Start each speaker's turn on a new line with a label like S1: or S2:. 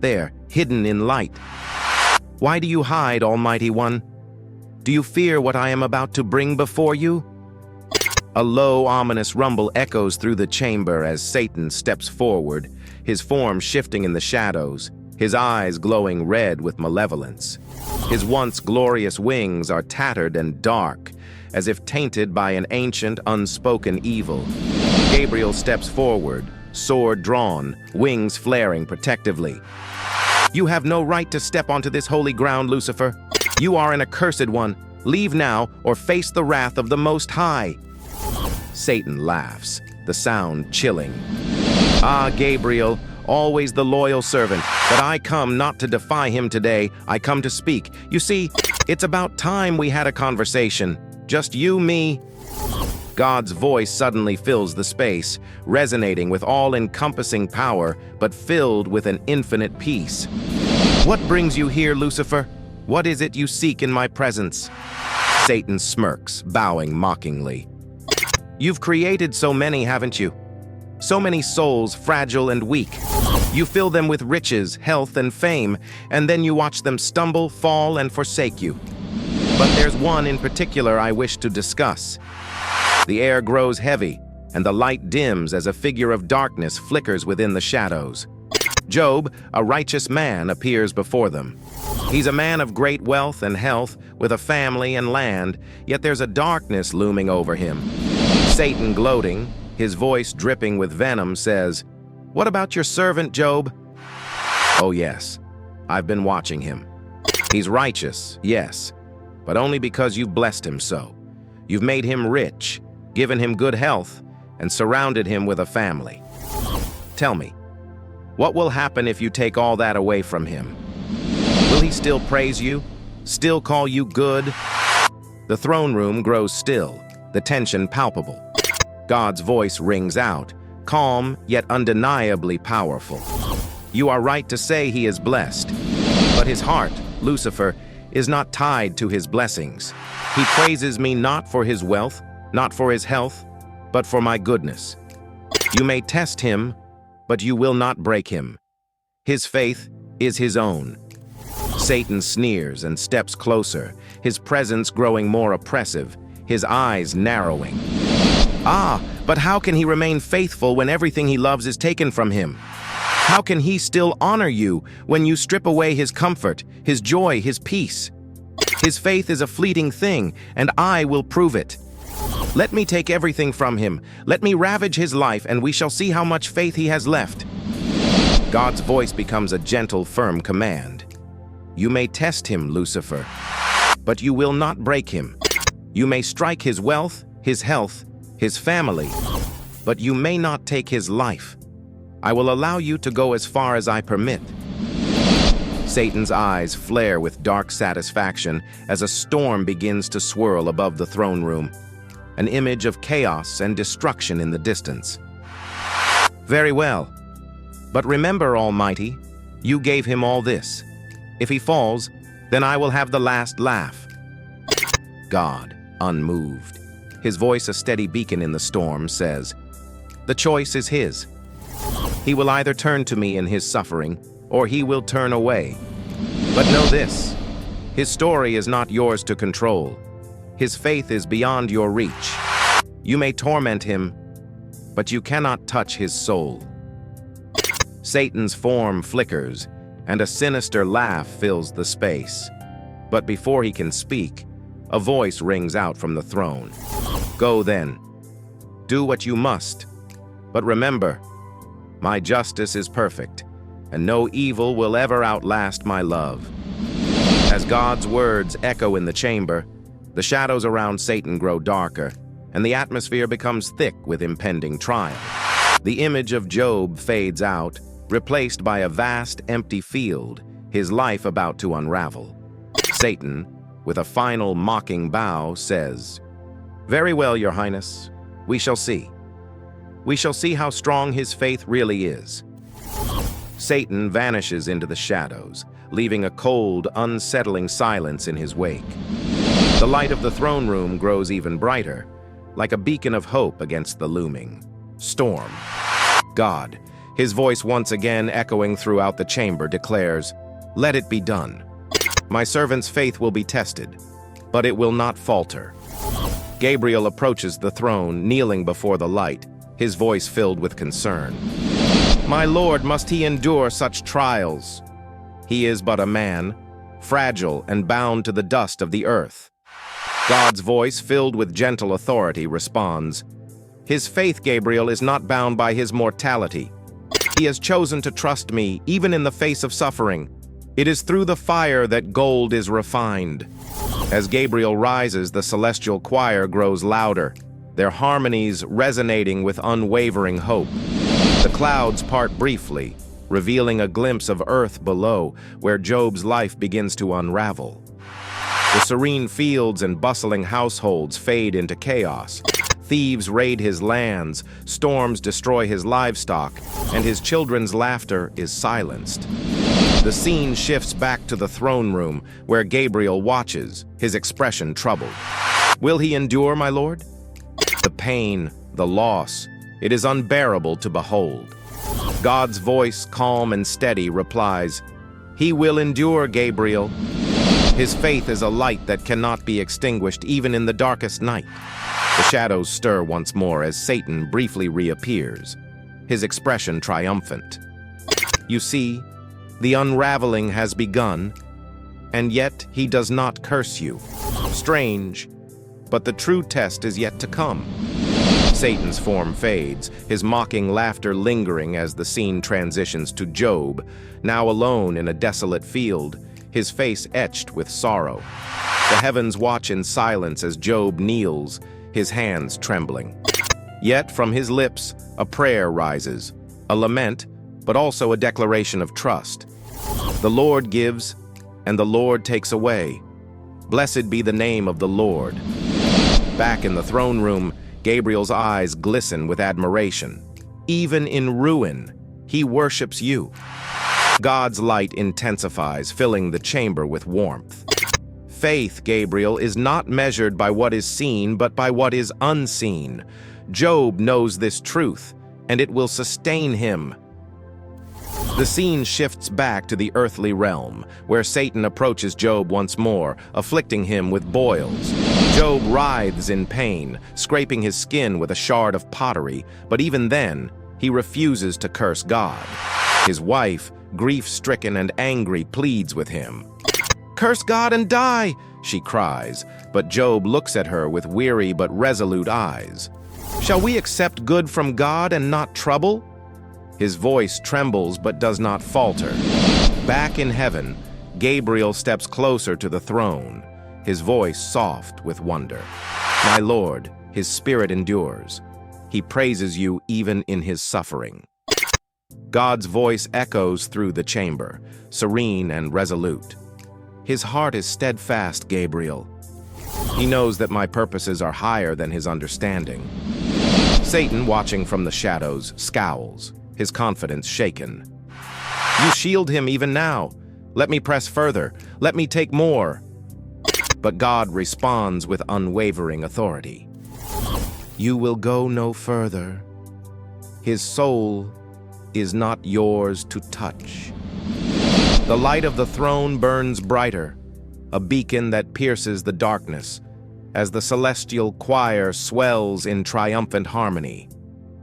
S1: there, hidden in light. Why do you hide, Almighty One? Do you fear what I am about to bring before you? A low, ominous rumble echoes through the chamber as Satan steps forward, his form shifting in the shadows, his eyes glowing red with malevolence. His once glorious wings are tattered and dark, as if tainted by an ancient, unspoken evil. Gabriel steps forward, sword drawn, wings flaring protectively. You have no right to step onto this holy ground, Lucifer. You are an accursed one. Leave now or face the wrath of the Most High. Satan laughs, the sound chilling. Ah, Gabriel, always the loyal servant, but I come not to defy him today. I come to speak. You see, it's about time we had a conversation. Just you, me. God's voice suddenly fills the space, resonating with all-encompassing power, but filled with an infinite peace. What brings you here, Lucifer? What is it you seek in my presence? Satan smirks, bowing mockingly. You've created so many, haven't you? So many souls, fragile and weak. You fill them with riches, health, and fame, and then you watch them stumble, fall, and forsake you. But there's one in particular I wish to discuss. The air grows heavy, and the light dims as a figure of darkness flickers within the shadows. Job, a righteous man, appears before them. He's a man of great wealth and health, with a family and land, yet there's a darkness looming over him. Satan, gloating, his voice dripping with venom, says, "What about your servant, Job?" Oh yes, I've been watching him. He's righteous, yes, but only because you've blessed him so. You've made him rich, given him good health, and surrounded him with a family. Tell me, what will happen if you take all that away from him? Will he still praise you? Still call you good? The throne room grows still, the tension palpable. God's voice rings out, calm yet undeniably powerful. You are right to say he is blessed, but his heart, Lucifer, is not tied to his blessings. He praises me not for his wealth, not for his health, but for my goodness. You may test him, but you will not break him. His faith is his own. Satan sneers and steps closer, his presence growing more oppressive, his eyes narrowing. Ah, but how can he remain faithful when everything he loves is taken from him? How can he still honor you when you strip away his comfort, his joy, his peace? His faith is a fleeting thing, and I will prove it. Let me take everything from him. Let me ravage his life, and we shall see how much faith he has left. God's voice becomes a gentle, firm command. You may test him, Lucifer, but you will not break him. You may strike his wealth, his health, his family, but you may not take his life. I will allow you to go as far as I permit. Satan's eyes flare with dark satisfaction as a storm begins to swirl above the throne room, an image of chaos and destruction in the distance. Very well, but remember, Almighty, you gave him all this. If he falls, then I will have the last laugh. God, unmoved, his voice a steady beacon in the storm, says, the choice is his. He will either turn to me in his suffering, or he will turn away. But know this, his story is not yours to control. His faith is beyond your reach. You may torment him, but you cannot touch his soul. Satan's form flickers, and a sinister laugh fills the space. But before he can speak, a voice rings out from the throne. Go then. Do what you must. But remember, my justice is perfect, and no evil will ever outlast my love. As God's words echo in the chamber, the shadows around Satan grow darker, and the atmosphere becomes thick with impending trial. The image of Job fades out, replaced by a vast, empty field, his life about to unravel. Satan, with a final mocking bow, says, "Very well, Your Highness, we shall see. We shall see how strong his faith really is." Satan vanishes into the shadows, leaving a cold, unsettling silence in his wake. The light of the throne room grows even brighter, like a beacon of hope against the looming storm. God, His voice, once again echoing throughout the chamber, declares, "Let it be done. My servant's faith will be tested, but it will not falter." Gabriel approaches the throne, kneeling before the light, his voice filled with concern. "My Lord, must he endure such trials? He is but a man, fragile and bound to the dust of the earth." God's voice, filled with gentle authority, responds, "His faith, Gabriel, is not bound by his mortality. He has chosen to trust me, even in the face of suffering. It is through the fire that gold is refined." As Gabriel rises, the celestial choir grows louder, their harmonies resonating with unwavering hope. The clouds part briefly, revealing a glimpse of earth below, where Job's life begins to unravel. The serene fields and bustling households fade into chaos. Thieves raid his lands, storms destroy his livestock, and his children's laughter is silenced. The scene shifts back to the throne room, where Gabriel watches, his expression troubled. Will he endure, my lord? The pain, the loss, it is unbearable to behold. God's voice, calm and steady, replies, "He will endure, Gabriel. His faith is a light that cannot be extinguished even in the darkest night." The shadows stir once more as Satan briefly reappears, his expression triumphant. "You see, the unraveling has begun, and yet he does not curse you. Strange, but the true test is yet to come." Satan's form fades, his mocking laughter lingering as the scene transitions to Job, now alone in a desolate field, his face etched with sorrow. The heavens watch in silence as Job kneels, his hands trembling. Yet from his lips, a prayer rises, a lament, but also a declaration of trust. The Lord gives, and the Lord takes away. Blessed be the name of the Lord. Back in the throne room, Gabriel's eyes glisten with admiration. Even in ruin, he worships you. God's light intensifies, filling the chamber with warmth. Faith, Gabriel, is not measured by what is seen, but by what is unseen. Job knows this truth, and it will sustain him. The scene shifts back to the earthly realm, where Satan approaches Job once more, afflicting him with boils. Job writhes in pain, scraping his skin with a shard of pottery, but even then, he refuses to curse God. His wife, grief-stricken and angry, pleads with him. "Curse God and die," she cries, but Job looks at her with weary but resolute eyes. "Shall we accept good from God and not trouble?" His voice trembles but does not falter. Back in heaven, Gabriel steps closer to the throne, his voice soft with wonder. "My Lord, his spirit endures. He praises you even in his suffering." God's voice echoes through the chamber, serene and resolute. "His heart is steadfast, Gabriel. He knows that my purposes are higher than his understanding." Satan, watching from the shadows, scowls, his confidence shaken. "You shield him even now. Let me press further. Let me take more." But God responds with unwavering authority. "You will go no further. His soul is not yours to touch." The light of the throne burns brighter, a beacon that pierces the darkness, as the celestial choir swells in triumphant harmony.